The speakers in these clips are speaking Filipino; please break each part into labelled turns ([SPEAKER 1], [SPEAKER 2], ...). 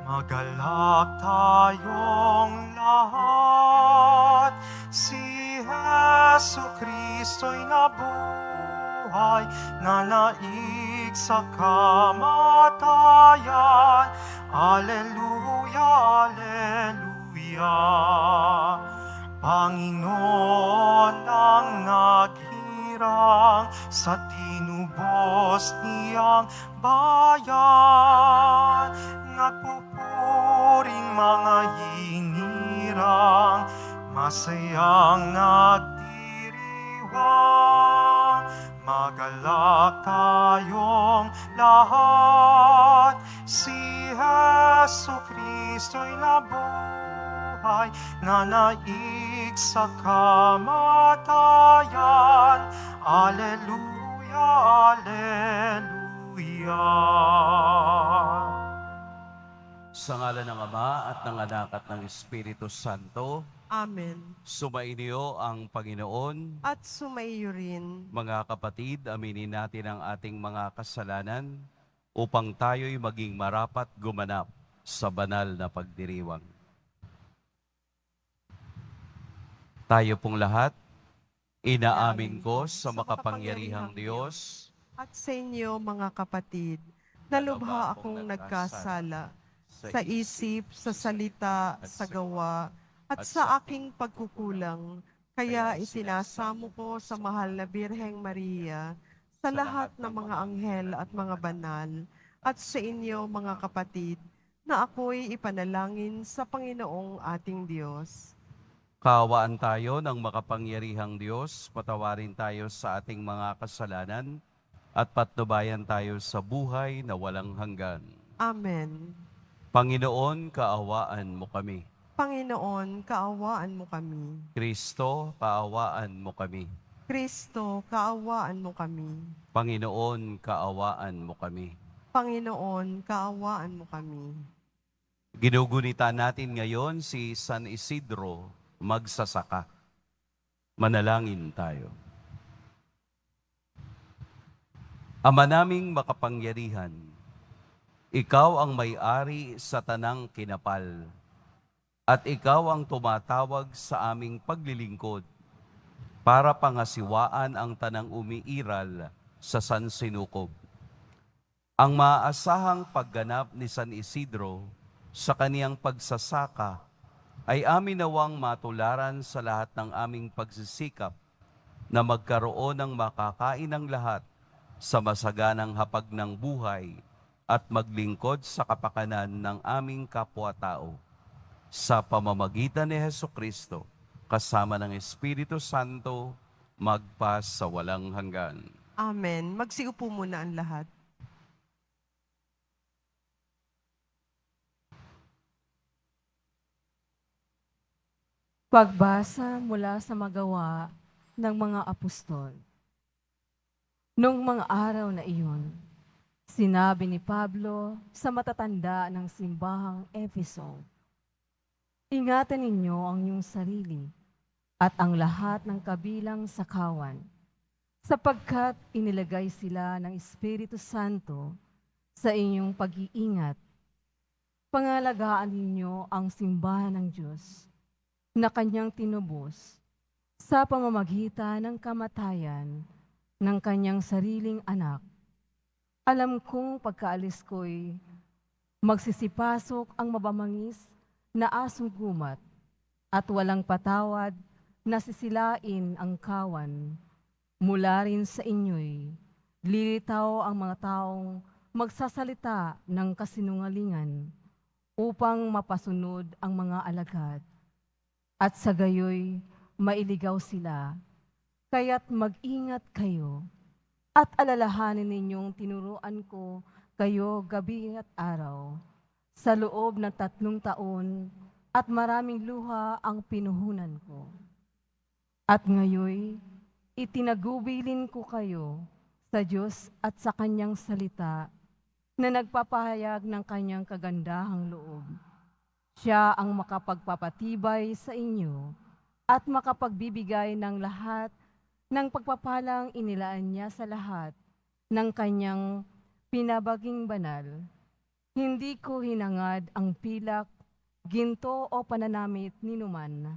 [SPEAKER 1] Magalak tayong lahat, si Hesu Kristo'y nabuhay, nanaig sa kamatayan. Alleluia, Alleluia. Panginoon ang naghirang sa tinubos niyang bayan. Nagpupuring mga hinirang, masayang nagdiriwang. Magalak tayong lahat, si Hesu Kristo'y nabuhay, nanaig sa kamatayan. Alleluia, Alleluia.
[SPEAKER 2] Sa ngalan ng Ama at ng Anak at ng Espiritu Santo,
[SPEAKER 3] Amen.
[SPEAKER 2] sumainyo ang Panginoon.
[SPEAKER 3] At sumaiyo rin.
[SPEAKER 2] Mga kapatid, aminin natin ang ating mga kasalanan upang tayo'y maging marapat gumanap sa banal na pagdiriwang. Tayo pong lahat, inaamin ko sa makapangyarihang Diyos
[SPEAKER 3] At sa inyo, mga kapatid, nalubha akong nagkasala sa isip, sa salita, sa gawa, at sa aking pagkukulang. Kaya isinasamo ko sa mahal na Birheng Maria, sa lahat ng mga anghel at mga banal, at sa inyo, mga kapatid, na ako'y ipanalangin sa Panginoong ating Diyos.
[SPEAKER 2] Kaawaan tayo ng makapangyarihang Diyos, patawarin tayo sa ating mga kasalanan, at patnubayan tayo sa buhay na walang hanggan.
[SPEAKER 3] Amen.
[SPEAKER 2] Panginoon, kaawaan mo kami.
[SPEAKER 3] Panginoon, kaawaan mo kami.
[SPEAKER 2] Kristo, kaawaan mo kami.
[SPEAKER 3] Kristo, kaawaan mo kami.
[SPEAKER 2] Panginoon, kaawaan mo kami.
[SPEAKER 3] Panginoon, kaawaan mo kami.
[SPEAKER 2] Ginugunita natin ngayon si San Isidro magsasaka. Manalangin tayo. Ama naming makapangyarihan, ikaw ang may-ari sa tanang kinapal, at ikaw ang tumatawag sa aming paglilingkod para pangasiwaan ang tanang umiiral sa San Sinukob. Ang maaasahang pagganap ni San Isidro sa kaniyang pagsasaka ay amin nawang matularan sa lahat ng aming pagsisikap na magkaroon ng makakain ng lahat sa masaganang hapag ng buhay at maglingkod sa kapakanan ng aming kapwa-tao. Sa pamamagitan ni Hesukristo, kasama ng Espiritu Santo, magpas sa walang hanggan.
[SPEAKER 3] Amen. Magsiupo muna ang lahat.
[SPEAKER 4] Pagbasa mula sa magawa ng mga apostol. Noong mga araw na iyon, sinabi ni Pablo sa matatanda ng simbahang Efeso, ingatan ninyo ang inyong sarili at ang lahat ng kabilang sa kawan, sapagkat inilagay sila ng Espiritu Santo sa inyong pag-iingat. Pangalagaan ninyo ang simbahan ng Diyos na kanyang tinubos sa pamamagitan ng kamatayan ng kanyang sariling anak. Alam kong pagkaalis ko'y magsisipasok ang mabamangis na asong gumat at walang patawad na sisilain ang kawan. Mula rin sa inyo'y lilitaw ang mga taong magsasalita ng kasinungalingan upang mapasunod ang mga alagad. At sa gayoy, mailigaw sila. Kaya't mag-ingat kayo at alalahanin ninyong tinuruan ko kayo gabi at araw. Sa loob ng 3 taon at maraming luha ang pinuhunan ko. At ngayoy, itinagubilin ko kayo sa Diyos at sa Kanyang salita na nagpapahayag ng Kanyang kagandahang loob. Siya ang makapagpapatibay sa inyo at makapagbibigay ng lahat ng pagpapalang inilaan niya sa lahat ng Kanyang pinabaging banal. Hindi ko hinangad ang pilak, ginto o pananamit ninuman.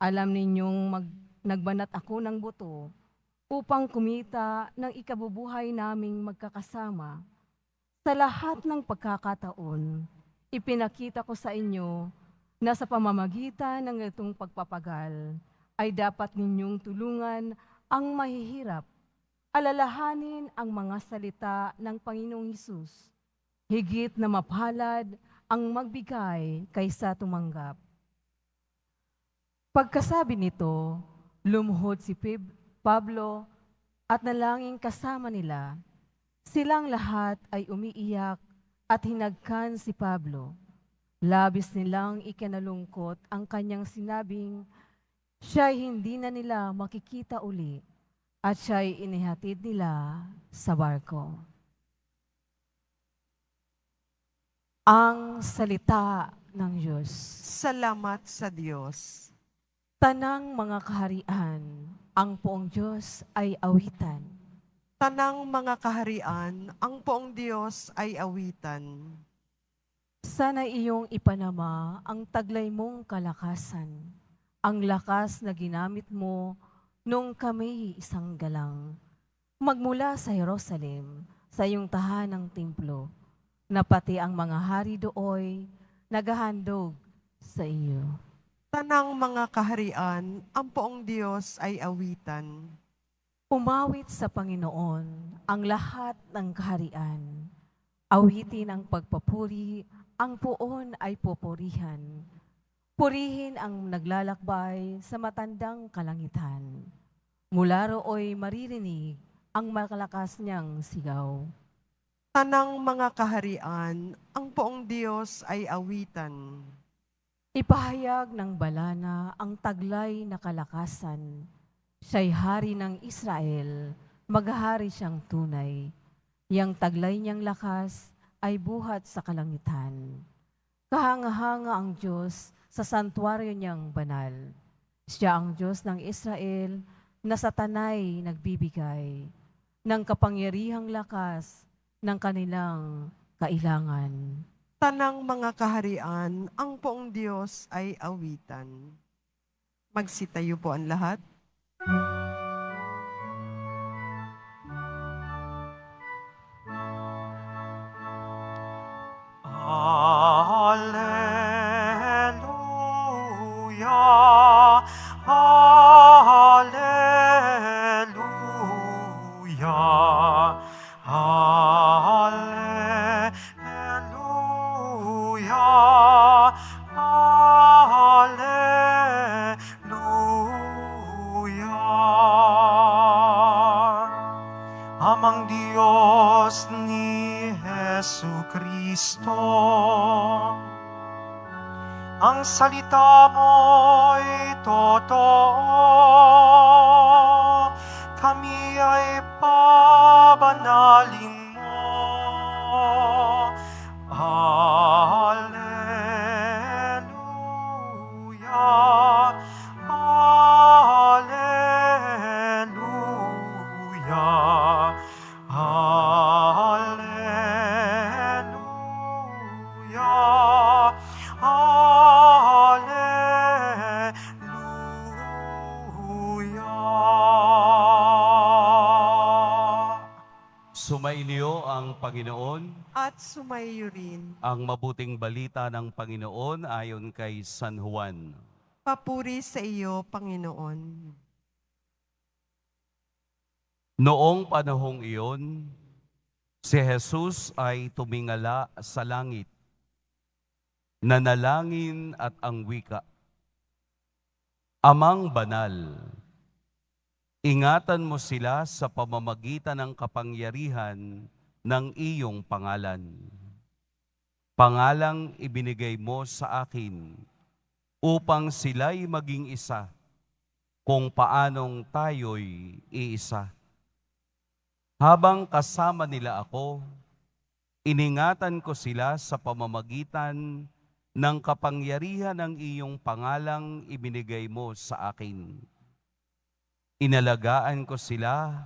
[SPEAKER 4] Alam ninyong nagbanat ako ng buto upang kumita ng ikabubuhay naming magkakasama. Sa lahat ng pagkakataon, ipinakita ko sa inyo na sa pamamagitan ng itong pagpapagal ay dapat ninyong tulungan ang mahihirap, alalahanin ang mga salita ng Panginoong Hesus. Higit na mapalad ang magbigay kaysa tumanggap. Pagkasabi nito, lumuhod si Pablo at nalangin kasama nila. Silang lahat ay umiiyak at hinagkan si Pablo. Labis nilang ikinalungkot ang kanyang sinabing siya'y hindi na nila makikita uli at siya'y inihatid nila sa barko. Ang salita ng Diyos.
[SPEAKER 3] Salamat sa Diyos.
[SPEAKER 4] Tanang mga kaharian, ang poong Diyos ay awitan.
[SPEAKER 3] Tanang mga kaharian, ang poong Diyos ay awitan.
[SPEAKER 4] Sana iyong ipanama ang taglay mong kalakasan, ang lakas na ginamit mo nung kami isang galang. Magmula sa Jerusalem, sa iyong tahanang templo, na pati ang mga hari dooy naghahandog sa iyo.
[SPEAKER 3] Tanang mga kaharian, ang poong Diyos ay awitan.
[SPEAKER 4] Umawit sa Panginoon ang lahat ng kaharian. Awitin ang pagpapuri, ang poon ay pupurihan. Purihin ang naglalakbay sa matandang kalangitan. Mula rooy maririnig ang malakas niyang sigaw.
[SPEAKER 3] Tanang mga kaharian, ang poong Diyos ay awitan.
[SPEAKER 4] Ipahayag ng balana ang taglay na kalakasan. Siya'y hari ng Israel, maghahari siyang tunay. Yang taglay niyang lakas ay buhat sa kalangitan. Kahanga-hanga ang Diyos sa santuaryo niyang banal. Siya ang Diyos ng Israel na sa tanay nagbibigay ng kapangyarihang lakas ng kanilang kailangan.
[SPEAKER 3] Tanang mga kaharian, ang poong Diyos ay awitan. Magsitayo po ang lahat.
[SPEAKER 1] Alleluia, alleluia, alleluia, alleluia. Amang Diyos ni Jesucristo, ang salita mo'y totoo, kami ay pabanalin mo. Alleluia, alleluia, alleluia, alleluia.
[SPEAKER 2] Sumainyo ang Panginoon.
[SPEAKER 3] At sumayo rin.
[SPEAKER 2] Ang mabuting balita ng Panginoon ayon kay San Juan.
[SPEAKER 3] Papuri sa iyo, Panginoon.
[SPEAKER 2] Noong panahong iyon, si Jesus ay tumingala sa langit, nanalangin at ang wika, Amang banal, ingatan mo sila sa pamamagitan ng kapangyarihan ng iyong pangalan. Pangalang ibinigay mo sa akin upang sila'y maging isa kung paanong tayo'y iisa. Habang kasama nila ako, iningatan ko sila sa pamamagitan ng kapangyarihan ng iyong pangalang ibinigay mo sa akin. Inalagaan ko sila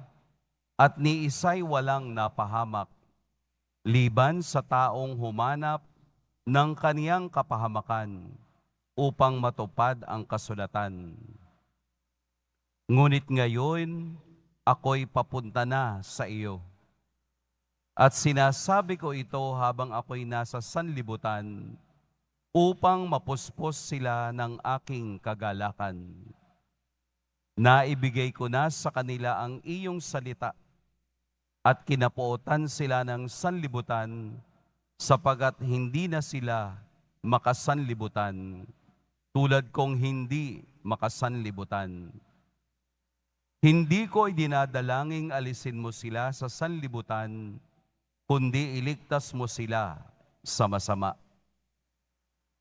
[SPEAKER 2] at ni isa'y walang napahamak. liban sa taong humanap ng kaniyang kapahamakan upang matupad ang kasulatan. Ngunit ngayon, ako'y papunta na sa iyo. At sinasabi ko ito habang ako'y nasa sanlibutan upang mapuspos sila ng aking kagalakan. Naibigay ko na sa kanila ang iyong salita at kinapuotan sila ng sanlibutan sapagat hindi na sila makasanlibutan tulad kong hindi makasanlibutan. Hindi ko idinadalangin alisin mo sila sa sanlibutan, kundi iligtas mo sila sa masama.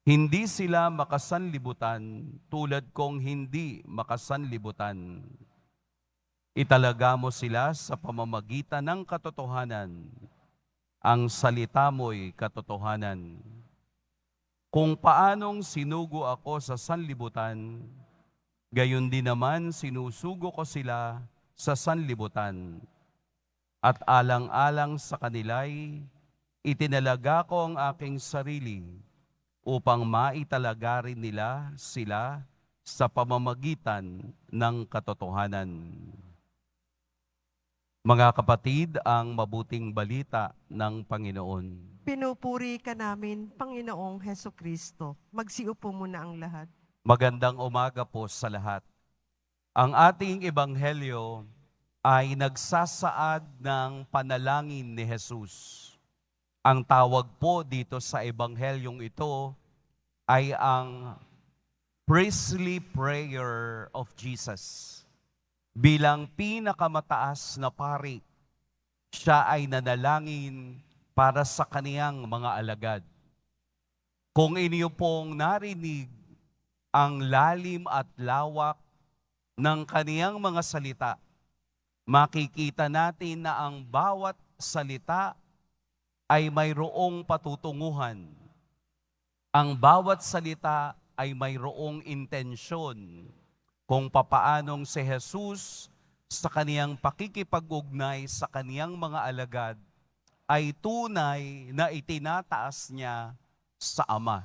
[SPEAKER 2] Hindi sila makasanlibutan tulad kong hindi makasanlibutan. Italaga mo sila sa pamamagitan ng katotohanan. Ang salita mo'y katotohanan. Kung paanong sinugo ako sa sanlibutan, gayon din naman sinusugo ko sila sa sanlibutan. At alang-alang sa kanila'y itinalaga ko ang aking sarili upang maitalaga rin nila sila sa pamamagitan ng katotohanan. Mga kapatid, ang mabuting balita ng Panginoon.
[SPEAKER 3] Pinupuri ka namin, Panginoong Heso Kristo. Magsiupo muna ang lahat.
[SPEAKER 2] Magandang umaga po sa lahat. Ang ating ebanghelyo ay nagsasaad ng panalangin ni Jesus. Ang tawag po dito sa ebanghelyong ito ay ang priestly prayer of Jesus. Bilang pinakamataas na pari, siya ay nanalangin para sa kaniyang mga alagad. Kung inyo pong narinig ang lalim at lawak ng kaniyang mga salita, makikita natin na ang bawat salita ay mayroong patutunguhan. Ang bawat salita ay mayroong intensyon kung papaanong si Jesus sa kaniyang pakikipag-ugnay sa kaniyang mga alagad ay tunay na itinataas niya sa Ama.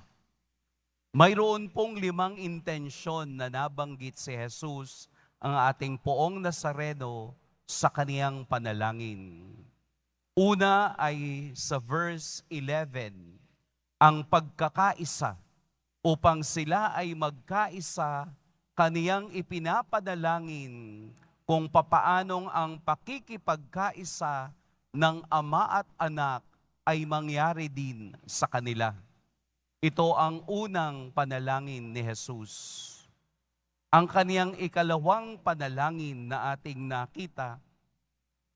[SPEAKER 2] Mayroon pong 5 intensyon na nabanggit si Jesus, ang ating poong Nazareno, sa kaniyang panalangin. Una ay sa verse 11, ang pagkakaisa. Upang sila ay magkaisa, kaniyang ipinapadalangin kung papaanong ang pakikipagkaisa ng Ama at Anak ay mangyari din sa kanila. Ito ang unang panalangin ni Jesus. Ang kaniyang ikalawang panalangin na ating nakita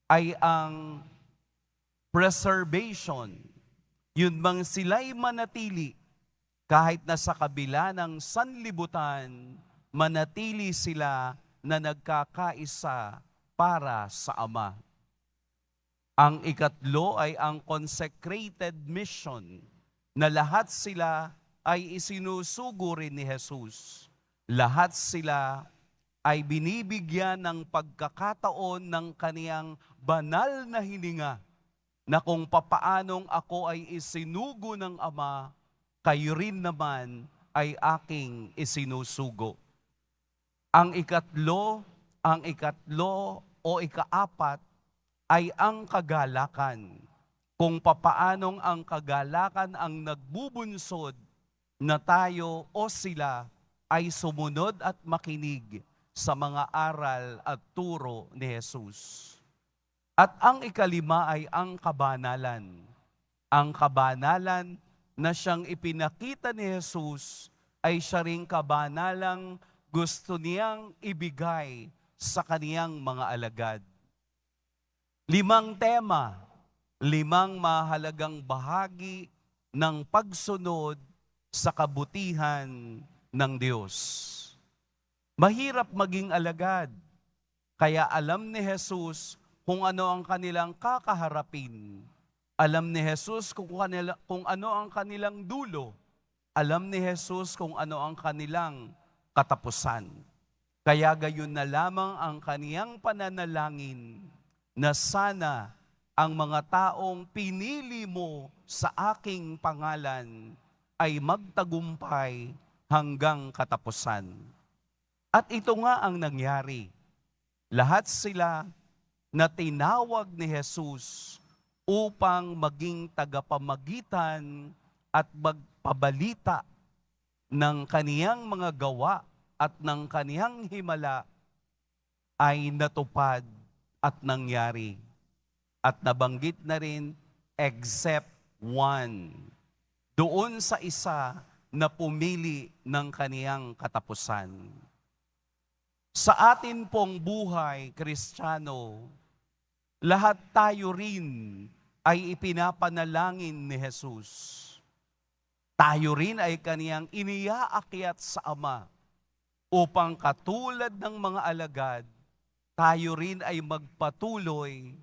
[SPEAKER 2] ay ang preservation. Yun bang sila'y manatili kahit na sa kabila ng sanlibutan, manatili sila na nagkakaisa para sa Ama. Ang ikatlo ay ang consecrated mission, na lahat sila ay isinusugo rin ni Jesus. Lahat sila ay binibigyan ng pagkakataon ng kaniyang banal na hininga na kung papaanong ako ay isinugo ng Ama, kayo rin naman ay aking isinusugo. Ang ikatlo o ikaapat ay ang kagalakan. Kung papaanong ang kagalakan ang nagbubunsod na tayo o sila ay sumunod at makinig sa mga aral at turo ni Jesus. At ang ikalima ay ang kabanalan. Ang kabanalan na siyang ipinakita ni Jesus ay siya ring kabanalang gusto niyang ibigay sa kaniyang mga alagad. 5 tema, 5 mahalagang bahagi ng pagsunod sa kabutihan ng Diyos. Mahirap maging alagad, kaya alam ni Jesus kung ano ang kanilang kakaharapin. Alam ni Jesus kung ano ang kanilang dulo. Alam ni Jesus kung ano ang kanilang katapusan. Kaya gayon na lamang ang kaniyang pananalangin na sana ang mga taong pinili mo sa aking pangalan ay magtagumpay hanggang katapusan. At ito nga ang nangyari. Lahat sila na tinawag ni Jesus upang maging tagapamagitan at magpabalita ng kaniyang mga gawa at ng kaniyang himala ay natupad at nangyari. At nabanggit na rin, except one. Doon sa isa na pumili ng kaniyang katapusan. Sa atin pong buhay, Kristiyano, lahat tayo rin ay ipinapanalangin ni Jesus. Tayo rin ay kaniyang iniaakyat sa Ama upang katulad ng mga alagad, tayo rin ay magpatuloy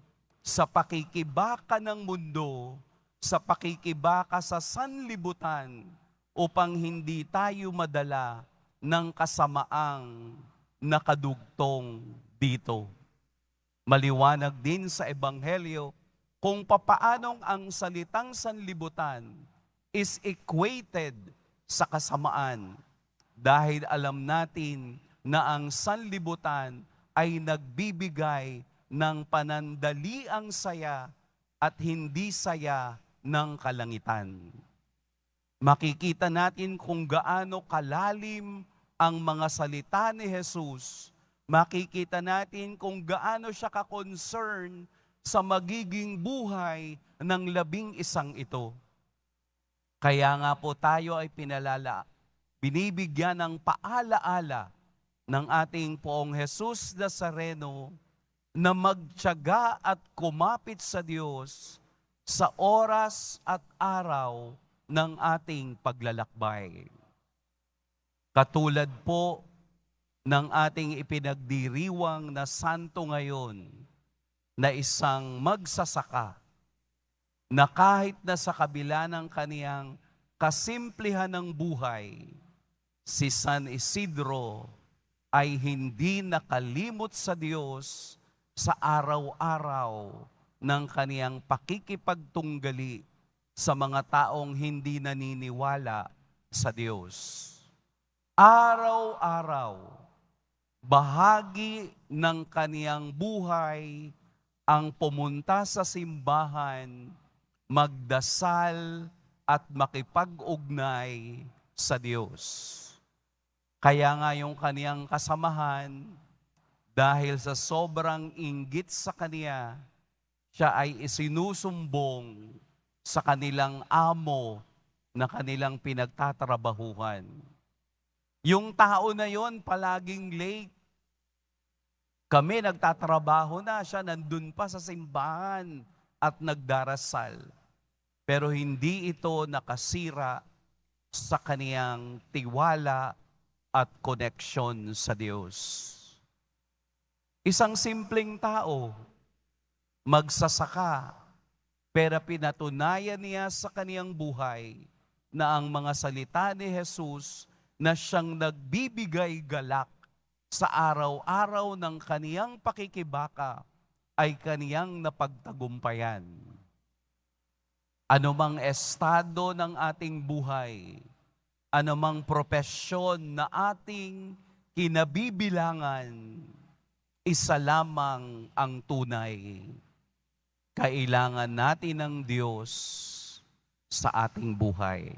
[SPEAKER 2] sa pakikibaka ng mundo, sa pakikibaka sa sanlibutan, upang hindi tayo madala ng kasamaang nakadugtong dito. Maliwanag din sa Ebanghelyo kung papaanong ang salitang sanlibutan is equated sa kasamaan. Dahil alam natin na ang sanlibutan ay nagbibigay ng panandaliang saya at hindi saya ng kalangitan. Makikita natin kung gaano kalalim ang mga salita ni Jesus. Makikita natin kung gaano siya ka-concern sa magiging buhay ng 11 ito. Kaya nga po tayo ay binibigyan ng paalaala ng ating Poong Jesus Nazareno na magtiyaga at kumapit sa Diyos sa oras at araw ng ating paglalakbay. Katulad po ng ating ipinagdiriwang na santo ngayon na isang magsasaka na kahit na sa kabila ng kaniyang kasimplihan ng buhay, si San Isidro ay hindi nakalimot sa Diyos sa araw-araw ng kaniyang pakikipagtunggali sa mga taong hindi naniniwala sa Diyos. Araw-araw, bahagi ng kaniyang buhay ang pumunta sa simbahan, magdasal at makipag-ugnay sa Diyos. Kaya nga yung kaniyang kasamahan, dahil sa sobrang inggit sa kaniya, siya ay isinusumbong sa kanilang amo na kanilang pinagtatrabahuhan. Yung tao na yon palaging late. Kami nagtatrabaho na, siya nandun pa sa simbahan at nagdarasal. Pero hindi ito nakasira sa kaniyang tiwala at koneksyon sa Diyos. Isang simpleng tao, magsasaka, pero pinatunayan niya sa kaniyang buhay na ang mga salita ni Jesus na siyang nagbibigay galak sa araw-araw ng kaniyang pakikibaka ay kaniyang napagtagumpayan. Anumang estado ng ating buhay, anumang propesyon na ating kinabibilangan, isa lamang ang tunay. Kailangan natin ng Diyos sa ating buhay.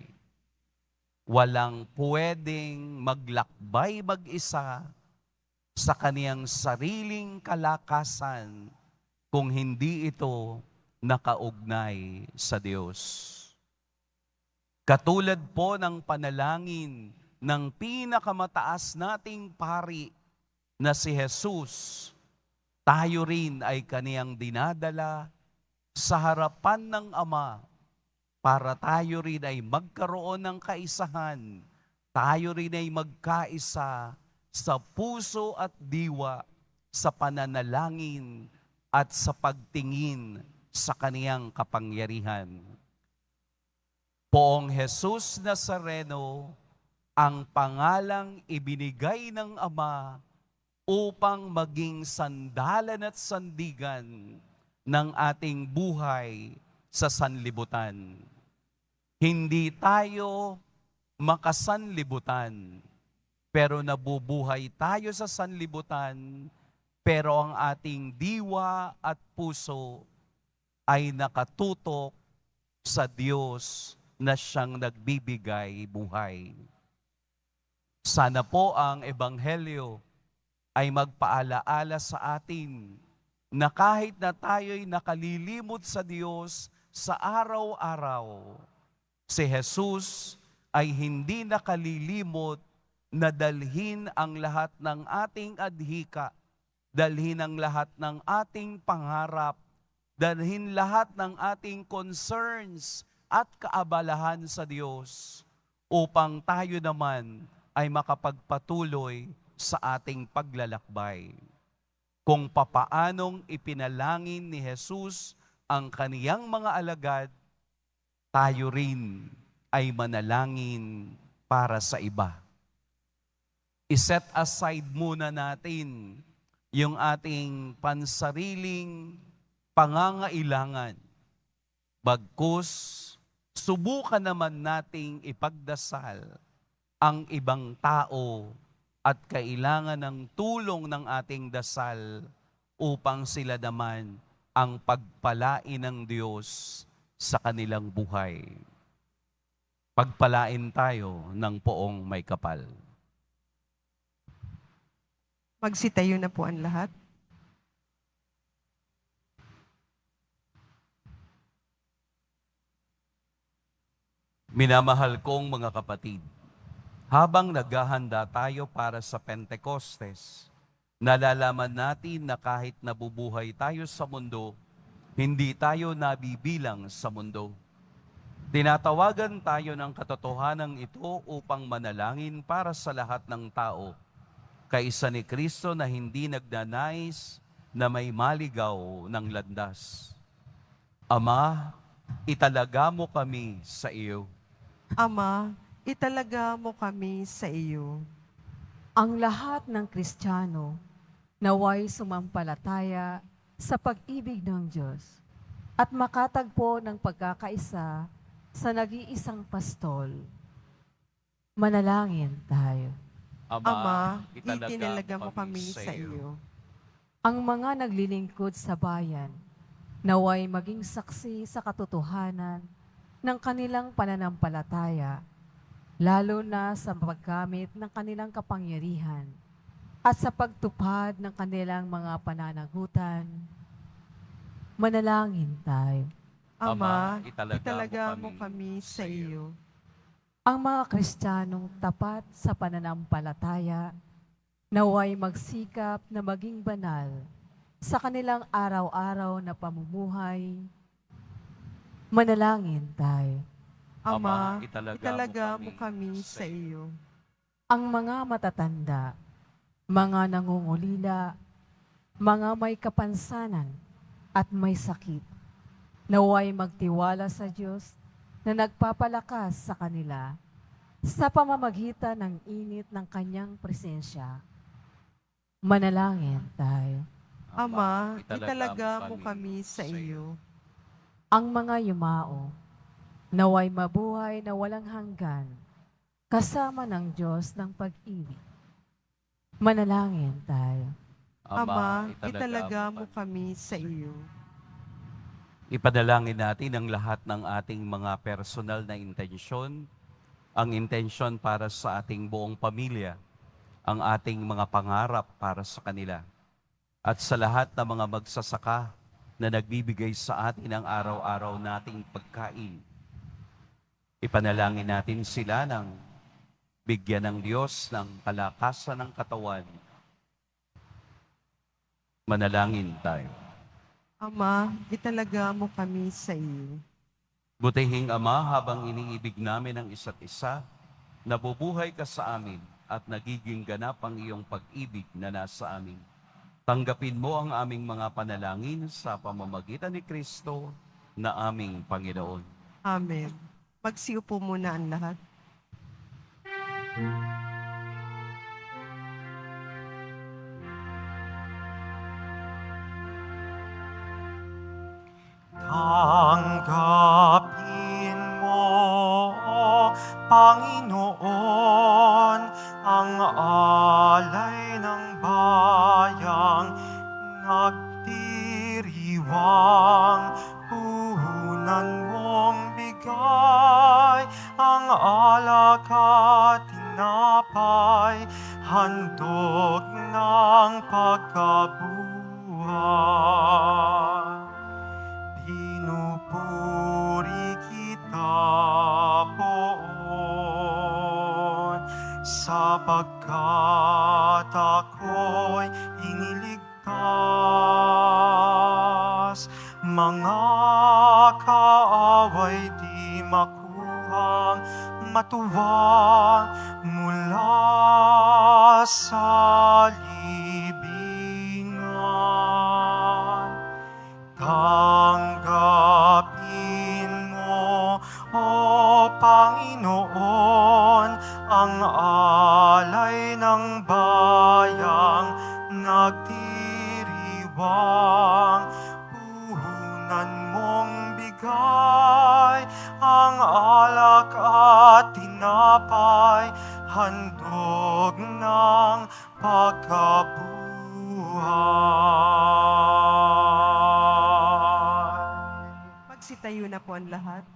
[SPEAKER 2] Walang pwedeng maglakbay mag-isa sa kaniyang sariling kalakasan kung hindi ito nakaugnay sa Diyos. Katulad po ng panalangin ng pinakamataas nating pari na si Jesus, tayo rin ay kaniyang dinadala sa harapan ng Ama para tayo rin ay magkaroon ng kaisahan, tayo rin ay magkaisa sa puso at diwa, sa pananalangin at sa pagtingin sa kaniyang kapangyarihan. Poong Jesus Nazareno, ang pangalang ibinigay ng Ama upang maging sandalan at sandigan ng ating buhay sa sanlibutan. Hindi tayo makasanlibutan, pero nabubuhay tayo sa sanlibutan, pero ang ating diwa at puso ay nakatutok sa Diyos na siyang nagbibigay buhay. Sana po ang Ebanghelyo ay magpaalaala sa atin na kahit na tayo'y nakalilimot sa Diyos sa araw-araw, si Jesus ay hindi nakalilimot na dalhin ang lahat ng ating adhika, dalhin ang lahat ng ating pangarap, dalhin lahat ng ating concerns at kaabalahan sa Diyos upang tayo naman ay makapagpatuloy sa ating paglalakbay. Kung papaanong ipinalangin ni Jesus ang kaniyang mga alagad, tayo rin ay manalangin para sa iba. I-set aside muna natin yung ating pansariling pangangailangan. Bagkus, subukan naman nating ipagdasal ang ibang tao at kailangan ng tulong ng ating dasal upang sila naman ang pagpalain ng Diyos sa kanilang buhay. Pagpalain tayo ng poong may kapal.
[SPEAKER 3] Magsitayo na po ang lahat.
[SPEAKER 2] Minamahal kong mga kapatid, habang naghahanda tayo para sa Pentecostes, nalalaman natin na kahit nabubuhay tayo sa mundo, hindi tayo nabibilang sa mundo. Tinatawagan tayo ng katotohanan ito upang manalangin para sa lahat ng tao, kaisa ni Kristo na hindi nagnanais na may maligaw ng landas. Ama, italaga mo kami sa iyo.
[SPEAKER 3] Ama, italaga mo kami sa iyo.
[SPEAKER 4] Ang lahat ng Kristiyano naway sumampalataya sa pag-ibig ng Diyos at makatagpo ng pagkakaisa sa nag-iisang pastol. Manalangin tayo.
[SPEAKER 3] Ama, itinalaga mo kami sa iyo.
[SPEAKER 4] Ang mga naglilingkod sa bayan naway maging saksi sa katotohanan ng kanilang pananampalataya, lalo na sa paggamit ng kanilang kapangyarihan at sa pagtupad ng kanilang mga pananagutan. Manalangin tayo.
[SPEAKER 3] Ama, italaga mo kami sa iyo.
[SPEAKER 4] Ang mga Kristiyanong tapat sa pananampalataya, naway magsikap na maging banal sa kanilang araw-araw na pamumuhay. Manalangin tayo.
[SPEAKER 3] Ama, italaga mo kami sa iyo.
[SPEAKER 4] Ang mga matatanda, mga nangungulila, mga may kapansanan at may sakit, naway magtiwala sa Diyos na nagpapalakas sa kanila sa pamamagitan ng init ng kanyang presensya. Manalangin tayo.
[SPEAKER 3] Ama, italaga mo kami sa iyo.
[SPEAKER 4] Ang mga yumao, naway mabuhay na walang hanggan, kasama ng Diyos ng pag-ibig. Manalangin tayo.
[SPEAKER 3] Ama, italaga mo kami sa iyo.
[SPEAKER 2] Ipanalangin natin ang lahat ng ating mga personal na intensyon, ang intensyon para sa ating buong pamilya, ang ating mga pangarap para sa kanila, at sa lahat ng mga magsasaka na nagbibigay sa atin ang araw-araw nating pagkain. Ipanalangin natin sila ng bigyan ng Diyos ng kalakasan ng katawan. Manalangin tayo.
[SPEAKER 3] Ama, italaga mo kami sa iyo.
[SPEAKER 2] Butihing Ama, habang iniibig namin ang isa't isa, nabubuhay ka sa amin at nagiging ganap ang iyong pag-ibig na nasa amin. Tanggapin mo ang aming mga panalangin sa pamamagitan ni Kristo na aming Panginoon.
[SPEAKER 3] Amen. Magsiupo muna ang lahat.
[SPEAKER 1] Tanggapin mo, Panginoon, ang alay ng bayang nagdiriwang. Puhunan mong bigay ang alak at tinapay, handog ng pagkabuhay. Pinupuri kita, Poon, sapagkat ako'y iniligtas. Mga kaaway di makuhang matuwa mula sa libingan. Tanggapin mo, O Panginoon, ang alay ng bayang nagdiriwang. Puhunan mong bigay ang alak at tinapay, handog ng pagkabuhay.
[SPEAKER 3] Magsitayo na po ang lahat.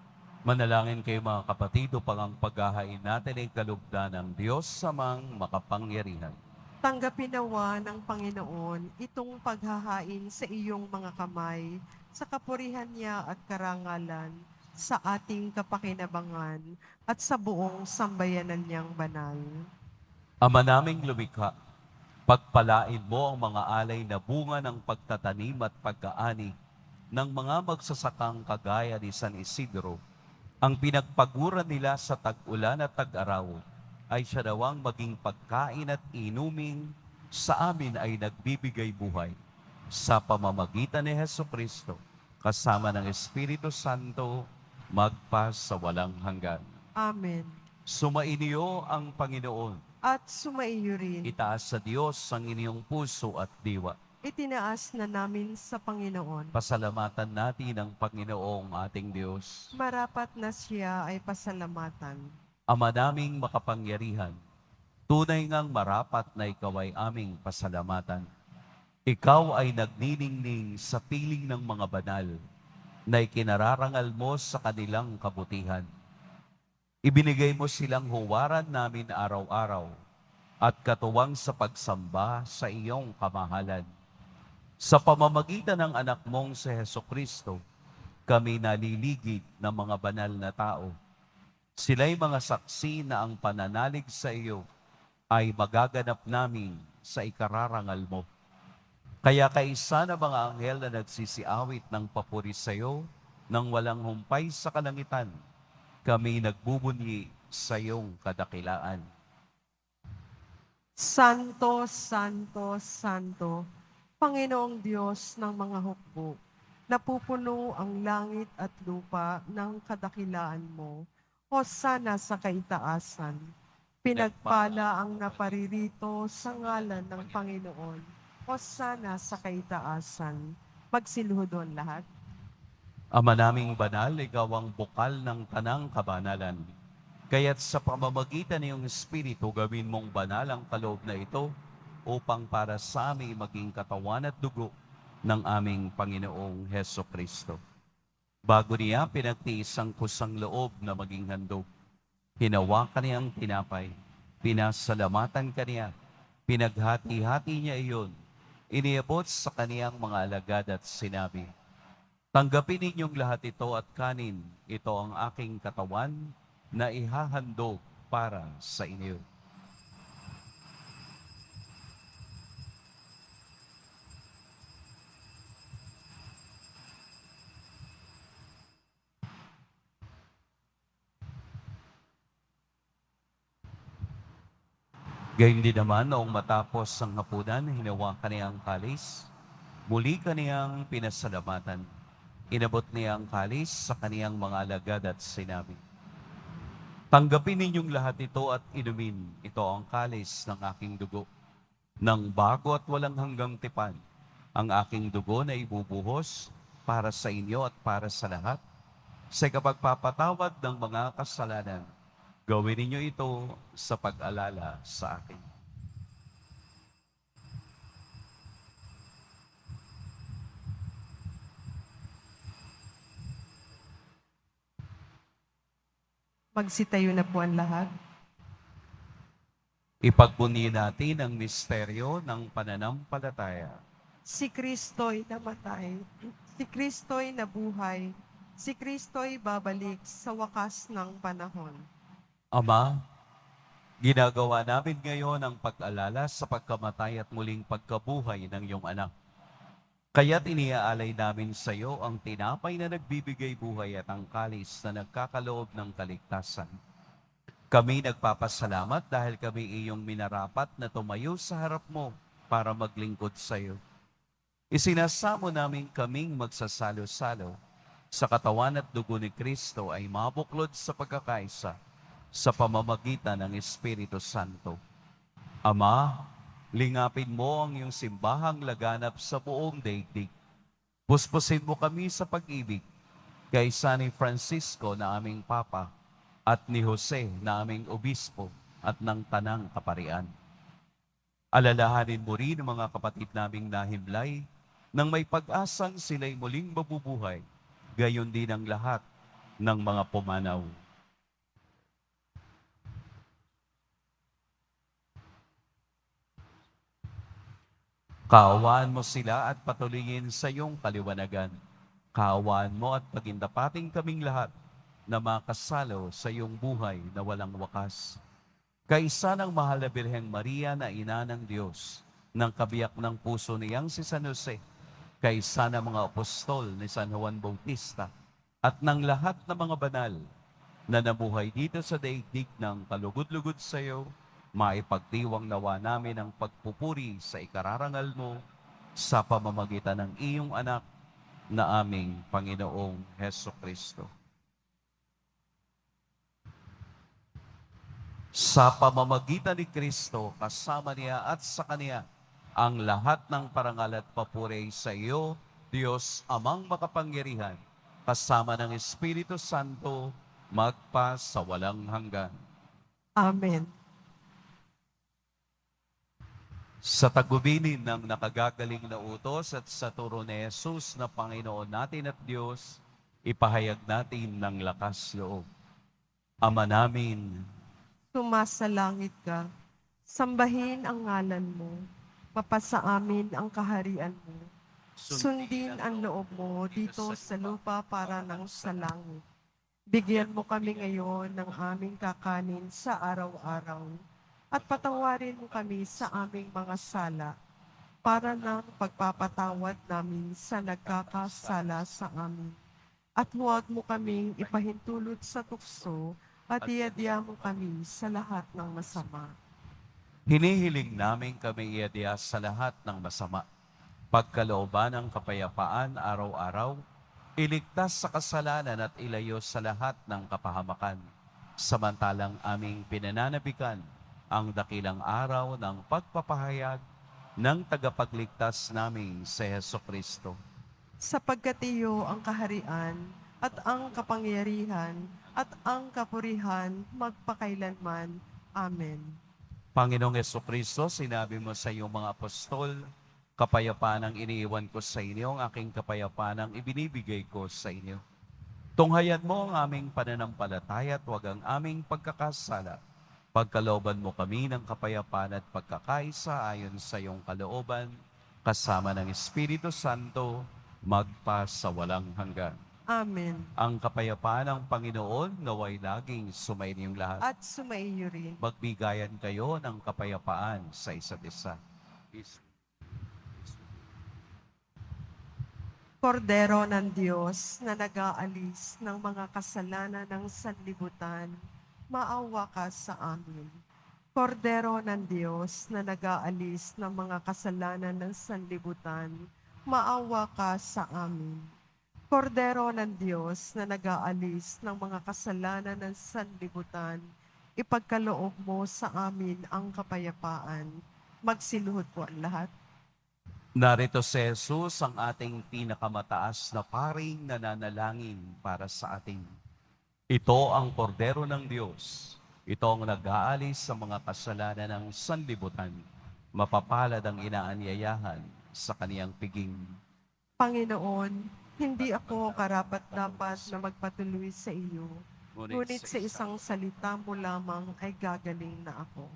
[SPEAKER 2] Manalangin kayo mga kapatid upang ang paghahain natin ay kalugdan ng Diyos samang makapangyarihan.
[SPEAKER 3] Tanggapin nawa ng Panginoon itong paghahain sa iyong mga kamay, sa kapurihan niya at karangalan, sa ating kapakinabangan at sa buong sambayanan niyang banal.
[SPEAKER 2] Ama naming lumikha, pagpalain mo ang mga alay na bunga ng pagtatanim at pag-aani ng mga magsasakang kagaya ni San Isidro. Ang pinagpaguran nila sa tag-ulan at tag-araw ay siya nawang maging pagkain at inuming sa amin ay nagbibigay buhay. Sa pamamagitan ni Hesukristo, kasama ng Espiritu Santo, magpa sa walang hanggan.
[SPEAKER 3] Amen.
[SPEAKER 2] Sumainyo ang Panginoon.
[SPEAKER 3] At sumaiyo rin,
[SPEAKER 2] Itaas sa Diyos ang inyong puso at diwa.
[SPEAKER 3] itinaas na namin sa Panginoon.
[SPEAKER 2] Pasalamatan natin ang Panginoong ating Diyos.
[SPEAKER 3] Marapat na siya ay pasalamatan.
[SPEAKER 2] Ama naming makapangyarihan, tunay ngang marapat na ikaw ay aming pasalamatan. Ikaw ay nagniningning sa piling ng mga banal na ikinararangal mo sa kanilang kabutihan. Ibinigay mo silang huwaran namin araw-araw at katuwang sa pagsamba sa iyong kamahalan. Sa pamamagitan ng anak mong si Hesukristo, kami naliligid ng mga banal na tao. Sila'y mga saksi na ang pananalig sa iyo ay magaganap namin sa ikararangal mo. Kaya kaisa na mga anghel na nagsisiawit ng papuri sa iyo nang walang humpay sa kalangitan, kami nagbubunyi sa iyong kadakilaan.
[SPEAKER 3] Santo, Santo, Santo, Panginoong Diyos ng mga hukbo, napupuno ang langit at lupa ng kadakilaan mo. Hosana sa kaitaasan. Pinagpala ang naparirito sa ngalan ng Panginoon. Hosana sa kaitaasan. Magsiluhodon lahat.
[SPEAKER 2] Ama naming banal, ikaw ang bukal ng tanang kabanalan. Kaya't sa pamamagitan ng iyong Espiritu, gawin mong banal ang kaloob na ito upang para sa aming maging katawan at dugo ng aming Panginoong Hesukristo. Bago niya pinagtiis ang kusang loob na maging handog, hinawakan niya ang tinapay, pinasalamatan kaniya, pinaghati-hati niya iyon, iniabot sa kaniyang mga alagad at sinabi, "Tanggapin ninyong lahat ito at kanin, ito ang aking katawan na ihahandog para sa inyo." Gayun din naman, noong matapos ang hapunan, hinawakan niya ang kalis, muli kaniyang pinasalamatan. Inabot niya ang kalis sa kaniyang mga alagad at sinabi, "Tanggapin ninyong lahat ito at inumin. Ito ang kalis ng aking dugo, ng bago at walang hanggang tipan. Ang aking dugo na ibubuhos para sa inyo at para sa lahat. Sa kapagpapatawad ng mga kasalanan, gawin ninyo ito sa pag-alala sa akin.
[SPEAKER 3] Magsitayo na po ang lahat.
[SPEAKER 2] Ipagbunyi natin ang misteryo ng pananampalataya.
[SPEAKER 3] Si Kristo'y namatay, si Kristo'y nabuhay, si Kristo'y babalik sa wakas ng panahon.
[SPEAKER 2] Ama, ginagawa namin ngayon ang pag-alala sa pagkamatay at muling pagkabuhay ng iyong anak. Kaya't iniaalay namin sa iyo ang tinapay na nagbibigay buhay at ang kalis na nagkakaloob ng kaligtasan. Kami nagpapasalamat dahil kami iyong minarapat na tumayo sa harap mo para maglingkod sa iyo. Isinasamo namin kaming magsasalo-salo sa katawan at dugo ni Kristo ay mabuklod sa pagkakaisa sa pamamagitan ng Espiritu Santo. Ama, lingapin mo ang iyong simbahang laganap sa buong daigdig. Puspusin mo kami sa pag-ibig kay San Francisco na aming Papa at ni Jose na aming Obispo at ng Tanang Kaparian. Alalahanin mo rin ang mga kapatid naming nahimlay nang may pag-asang sila'y muling mabubuhay, gayon din ang lahat ng mga pumanaw. Kaawaan mo sila at patuloyin sa iyong kaliwanagan. Kaawaan mo at pagindapating kaming lahat na makasalo sa iyong buhay na walang wakas. Kaisa ng mahal na Birheng Maria na ina ng Diyos, ng kabiyak ng puso niyang si San Jose, kaisa ng mga apostol ni San Juan Bautista, at ng lahat ng mga banal na nabuhay dito sa daigdig ng kalugod-lugod sa iyo, maipagdiwang nawa namin ang pagpupuri sa ikararangal mo sa pamamagitan ng iyong anak na aming Panginoong Heso Kristo. Sa pamamagitan ni Kristo, kasama niya at sa Kanya, ang lahat ng parangal at papuri sa iyo, Diyos Amang makapangyarihan, kasama ng Espiritu Santo, magpa sa walang hanggan.
[SPEAKER 3] Amen.
[SPEAKER 2] Sa tagubilin ng nakagagaling na utos at sa turo ni Jesus na Panginoon natin at Diyos, ipahayag natin ng lakas loob. Ama namin,
[SPEAKER 3] Sumasalangit ka, sambahin ang ngalan mo, mapasa amin ang kaharian mo. Sundin ang loob mo dito sa lupa para ng sa langit. Bigyan mo kami ngayon ng aming kakanin sa araw-araw at patawarin mo kami sa aming mga sala para ng pagpapatawad namin sa nagkakasala sa amin. At huwag mo kaming ipahintulot sa tukso at iadya mo kami sa lahat ng masama.
[SPEAKER 2] hinihiling namin kami iadya sa lahat ng masama. Pagkalooban ng kapayapaan araw-araw, iligtas sa kasalanan at ilayo sa lahat ng kapahamakan. Samantalang aming pinananabikan ang dakilang araw ng pagpapahayag ng tagapagligtas naming si Heso Kristo.
[SPEAKER 3] Sapagkat iyo ang kaharian at ang kapangyarihan at ang kapurihan magpakailanman. Amen.
[SPEAKER 2] Panginoong Heso Kristo, sinabi mo sa iyong mga apostol, kapayapaan ang iniiwan ko sa inyo, ang aking kapayapaan ang ibinibigay ko sa inyo. Tunghayan mo ang aming pananampalataya at huwag ang aming pagkakasala. Pagkalooban mo kami ng kapayapaan at pagkakaisa ayon sa iyong kalooban, kasama ng Espiritu Santo, magpa sa walang hanggan.
[SPEAKER 3] Amen.
[SPEAKER 2] Ang kapayapaan ng Panginoon naway laging sumayin lahat.
[SPEAKER 3] At sumaiyo rin.
[SPEAKER 2] Magbigayan kayo ng kapayapaan sa isa't isa.
[SPEAKER 3] Kordero ng Diyos na nag-aalis ng mga kasalanan ng sanlibutan, maawa ka sa amin. Kordero ng Diyos na nag-aalis ng mga kasalanan ng sanlibutan, maawa ka sa amin. Kordero ng Diyos na nag-aalis ng mga kasalanan ng sanlibutan, ipagkaloob mo sa amin ang kapayapaan. Magsiluhod po ang lahat.
[SPEAKER 2] Narito si Jesus, ang ating pinakamataas na paring nananalangin para sa atin. Ito ang kordero ng Diyos. Ito ang nag-aalis sa mga kasalanan ng sanlibutan. Mapapalad ang inaanyayahan sa kaniyang piging.
[SPEAKER 3] Panginoon, hindi ako karapat-dapat na magpatuloy sa iyo. Ngunit sa isang salita mo lamang ay gagaling na ako.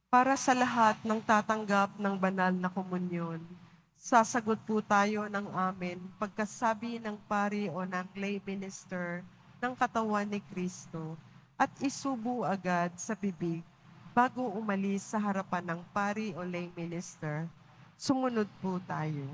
[SPEAKER 3] Para sa lahat ng tatanggap ng banal na komunyon, sasagot po tayo ng amen pagkasabi ng pari o ng lay minister ng katawan ni Kristo at isubo agad sa bibig bago umalis sa harapan ng pari o lay minister. Sumunod po tayo.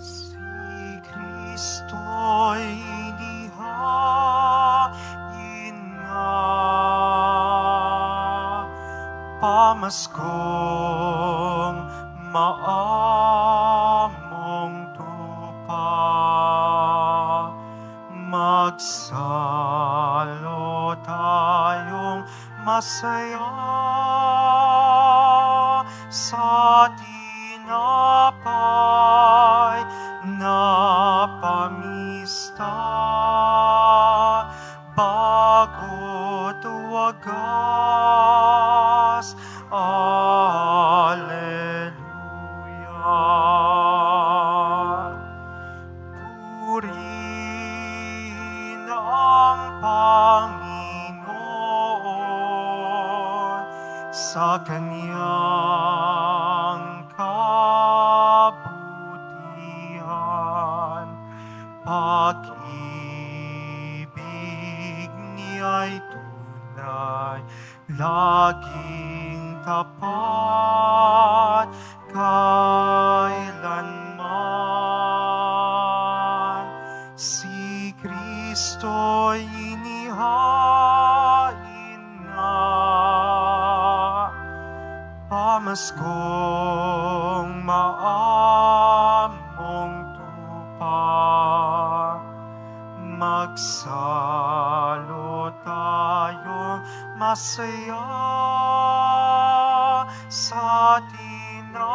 [SPEAKER 1] Si Kristo'y inihain na, pamaskong maamong tupa, magsalo tayong masaya sa tinapay na pamista bago't wagas. Alleluia. Purihin ang Panginoon sa kaniyang kabutihan. Pag-ibig niya'y tunay, laging tapat kailanman. Si Kristo'y inihain na, pamaskong maamong tupa, magsalo tayong masaya sa tinapay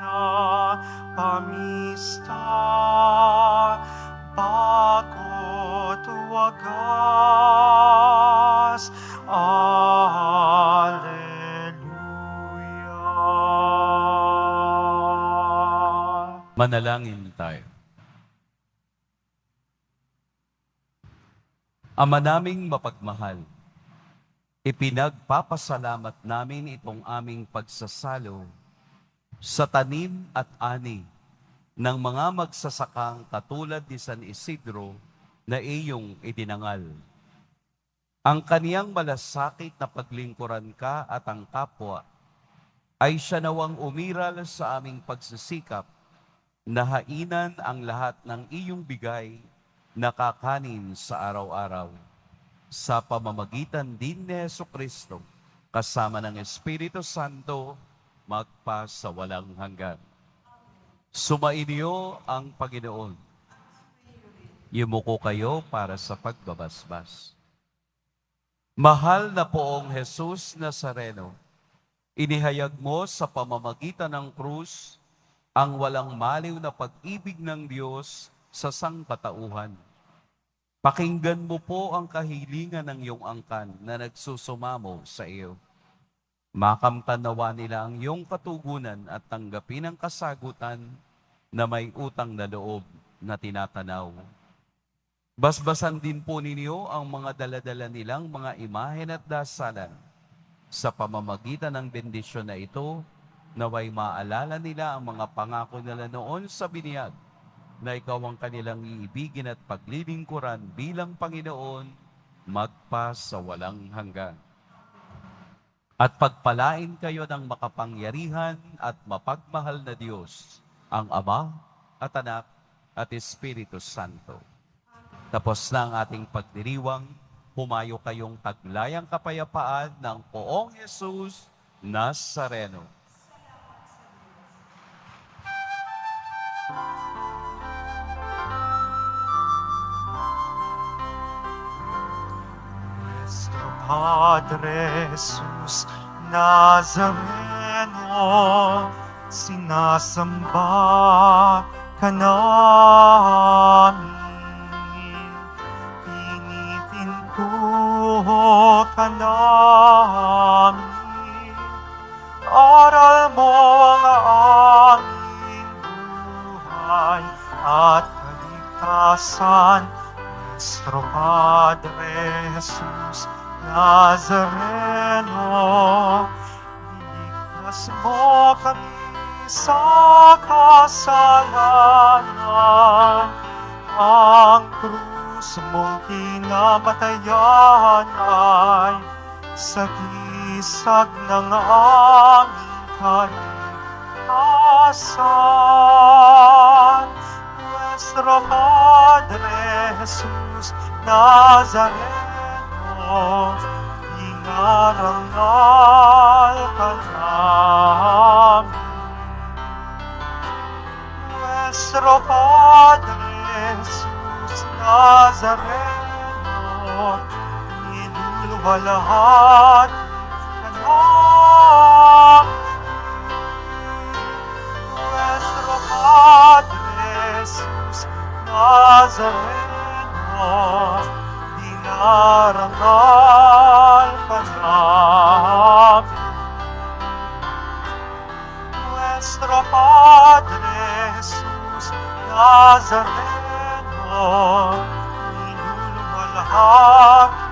[SPEAKER 1] na pamista bago't wagas. Alleluia.
[SPEAKER 2] Manalangin tayo. Ama naming mapagmahal, ipinagpapasalamat namin itong aming pagsasalo sa tanim at ani ng mga magsasakang katulad ni San Isidro na iyong itinangal. Ang kaniyang malasakit na paglingkuran ka at ang kapwa ay siya nawang umiral sa aming pagsisikap na hainan ang lahat ng iyong bigay na kakanin sa araw-araw. Sa pamamagitan din ni Jesucristo, kasama ng Espiritu Santo, magpa sa walang hanggan. Sumainyo ang Panginoon. Yumuko kayo para sa pagbabasbas. Mahal na poong Jesus Nazareno, inihayag mo sa pamamagitan ng krus ang walang maliw na pag-ibig ng Diyos sa sangkatauhan. Pakinggan mo po ang kahilingan ng iyong angkan na nagsusumamo sa iyo. Makamtan nawa nila ang iyong katugunan at tanggapin ang kasagutan na may utang na loob na tinatanaw. Basbasan din po ninyo ang mga daladala nilang mga imahen at dasalan. Sa pamamagitan ng bendisyon na ito, naway maalala nila ang mga pangako nila noon sa biniyag, na ikaw ang kanilang iibigin at paglilingkuran bilang Panginoon, magpa sa walang hanggan. At pagpalain kayo ng makapangyarihan at mapagmahal na Diyos, ang Ama at Anak at Espiritu Santo. Tapos na ang ating pagdiriwang, humayo kayong taglayang kapayapaan ng Poong Jesus Nazareno.
[SPEAKER 1] Nuestro Padre Jesus Nazareno, sinasamba ka namin. Pinitintuho ka namin. Aral mo ang aming buhay at kaligtasan. Nuestro Padre Jesus Nazareno, iligtas mo kami sa kasalanan. Ang krus mong kinamatayan ay sagisag ng aming kaligtasan. Nuestro Padre Jesus Nazareno, inarangal ka namin. Nuestro Padre Jesus Nazareno, inuluwalhati ka namin. Nuestro Padre Jesus Nazareno, dinarangal ka namin. Nuestro Padre Jesus Nazareno, inuluwalhati